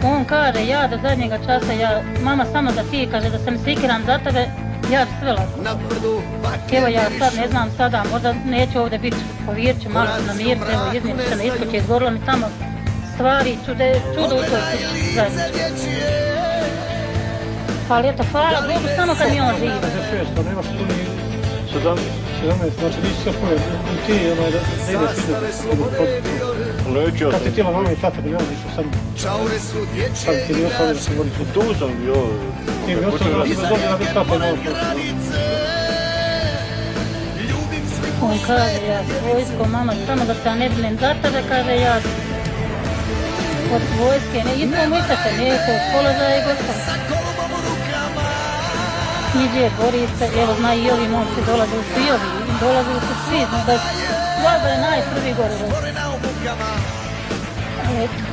On kaže, ja do zadnjega časa, mama samo da ti kaže da se ne sikiram za tebe, ja ću sve lažem. Evo ja sad ne znam sada, možda neću ovdje biti, povirit ću malo na mirce, evo izmjeni se na iskuće, izgorilo mi tamo stvari, čudo u toj zajednici. Ali eto, hvala Bogu samo kad mi on živi. Za 600, nemaš puni 17, znači nisi sve pune, ti da ideš vidjeti. Kad ti tijela mama i tata bi nema ništa, sad ti mi ostali da se voliš. Tu sam bio. Ti mi ostali da se voliš da bi tata i malo. On kaže, ja vojsko, mama, samo da se ne brinem za tebe, kaže ja od vojske, ne idemo mislite, nijeko od položaja i gotovo. Iđe, bori se, evo zna i ovi momci dolazili su svi, da je najprvi gore. Ali eto.